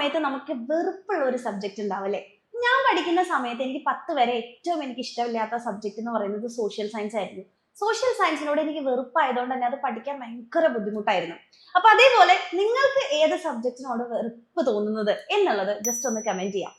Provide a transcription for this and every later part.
സമയത്ത് നമുക്ക് വെറുപ്പുള്ള ഒരു സബ്ജക്റ്റ് ഉണ്ടാവും അല്ലേ? ഞാൻ പഠിക്കുന്ന സമയത്ത് എനിക്ക് 10 വരെ ഏറ്റവും എനിക്ക് ഇഷ്ടമില്ലാത്ത സബ്ജക്റ്റ് എന്ന് പറയുന്നത് സോഷ്യൽ സയൻസ് ആയിരുന്നു. സോഷ്യൽ സയൻസിനോട് എനിക്ക് വെറുപ്പായതുകൊണ്ട് തന്നെ അത് പഠിക്കാൻ ഭയങ്കര ബുദ്ധിമുട്ടായിരുന്നു. അപ്പൊ അതേപോലെ നിങ്ങൾക്ക് ഏത് സബ്ജക്റ്റിനോട് വെറുപ്പ് തോന്നുന്നത് എന്നുള്ളത് ജസ്റ്റ് ഒന്ന് കമന്റ് ചെയ്യാം.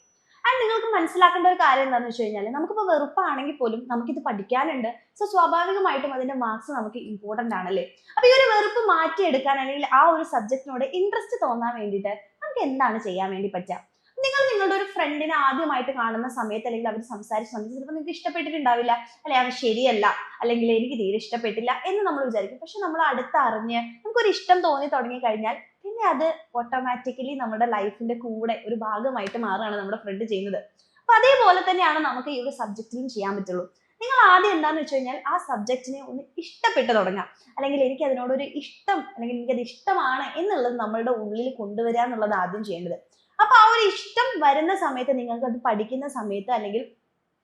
ആൻഡ് നിങ്ങൾക്ക് മനസ്സിലാക്കേണ്ട ഒരു കാര്യം എന്താണെന്ന് വെച്ച് കഴിഞ്ഞാൽ, നമുക്കിപ്പോൾ വെറുപ്പാണെങ്കിൽ പോലും നമുക്കിത് പഠിക്കാനുണ്ട്. സോ സ്വാഭാവികമായിട്ടും അതിന്റെ മാർക്സ് നമുക്ക് ഇമ്പോർട്ടന്റ് ആണല്ലേ? അപ്പൊ ഈ ഒരു വെറുപ്പ് മാറ്റിയെടുക്കാൻ അല്ലെങ്കിൽ ആ ഒരു സബ്ജക്റ്റിനോട് ഇൻട്രസ്റ്റ് തോന്നാൻ വേണ്ടിയിട്ട് നമുക്ക് എന്താണ് ചെയ്യാൻ വേണ്ടി പറ്റുക? നിങ്ങൾ നിങ്ങളുടെ ഒരു ഫ്രണ്ടിനെ ആദ്യമായിട്ട് കാണുന്ന സമയത്ത് അല്ലെങ്കിൽ അവർ സംസാരിച്ച സമയത്ത് ചിലപ്പോൾ നിങ്ങൾക്ക് ഇഷ്ടപ്പെട്ടിട്ടുണ്ടാവില്ല, അല്ലെ അവൻ ശരിയല്ല, അല്ലെങ്കിൽ എനിക്ക് തീരെ ഇഷ്ടപ്പെട്ടില്ല എന്ന് നമ്മൾ വിചാരിക്കും. പക്ഷെ നമ്മൾ അടുത്തറിഞ്ഞ് നമുക്കൊരു ഇഷ്ടം തോന്നി തുടങ്ങി കഴിഞ്ഞാൽ പിന്നെ അത് ഓട്ടോമാറ്റിക്കലി നമ്മുടെ ലൈഫിന്റെ കൂടെ ഒരു ഭാഗമായിട്ട് മാറുകയാണ് നമ്മുടെ ഫ്രണ്ട് ചെയ്യുന്നത്. അപ്പൊ അതേപോലെ തന്നെയാണ് നമുക്ക് ഈ ഒരു സബ്ജക്റ്റിലും ചെയ്യാൻ പറ്റുള്ളൂ. നിങ്ങൾ ആദ്യം എന്താന്ന് വെച്ച് കഴിഞ്ഞാൽ ആ സബ്ജക്റ്റിനെ ഒന്ന് ഇഷ്ടപ്പെട്ട് തുടങ്ങാം, അല്ലെങ്കിൽ എനിക്ക് അതിനോടൊരു ഇഷ്ടം, അല്ലെങ്കിൽ എനിക്കത് ഇഷ്ടമാണ് എന്നുള്ളത് നമ്മളുടെ ഉള്ളിൽ കൊണ്ടുവരിക എന്നുള്ളത് ആദ്യം ചെയ്യേണ്ടത്. അപ്പൊ ആ ഒരു ഇഷ്ടം വരുന്ന സമയത്ത് നിങ്ങൾക്ക് അത് പഠിക്കുന്ന സമയത്ത് അല്ലെങ്കിൽ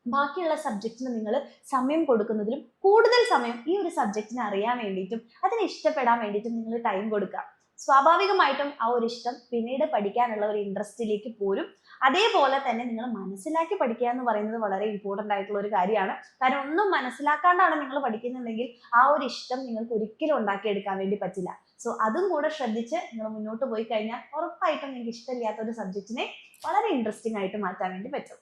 ബാക്കിയുള്ള സബ്ജക്റ്റിന് നിങ്ങൾ സമയം കൊടുക്കുന്നതിലും കൂടുതൽ സമയം ഈ ഒരു സബ്ജക്റ്റിനെ അറിയാൻ വേണ്ടിയിട്ടും അതിനെ ഇഷ്ടപ്പെടാൻ വേണ്ടിയിട്ടും നിങ്ങൾ ടൈം കൊടുക്കുക. സ്വാഭാവികമായിട്ടും ആ ഒരു ഇഷ്ടം പിന്നീട് പഠിക്കാനുള്ള ഒരു ഇൻട്രസ്റ്റിലേക്ക് പോരും. അതേപോലെ തന്നെ നിങ്ങൾ മനസ്സിലാക്കി പഠിക്കുക എന്ന് പറയുന്നത് വളരെ ഇമ്പോർട്ടന്റ് ആയിട്ടുള്ള ഒരു കാര്യമാണ്. കാരണം ഒന്നും മനസ്സിലാക്കാണ്ടാണ് നിങ്ങൾ പഠിക്കുന്നുണ്ടെങ്കിൽ ആ ഒരു ഇഷ്ടം നിങ്ങൾക്ക് ഒരിക്കലും ഉണ്ടാക്കിയെടുക്കാൻ വേണ്ടി പറ്റില്ല. സോ അതും കൂടെ ശ്രദ്ധിച്ച് നിങ്ങൾ മുന്നോട്ട് പോയി കഴിഞ്ഞാൽ ഉറപ്പായിട്ടും നിങ്ങൾക്ക് ഇഷ്ടമില്ലാത്ത ഒരു സബ്ജക്റ്റിനെ വളരെ ഇൻട്രസ്റ്റിംഗ് ആയിട്ട് മാറ്റാൻ വേണ്ടി പറ്റും.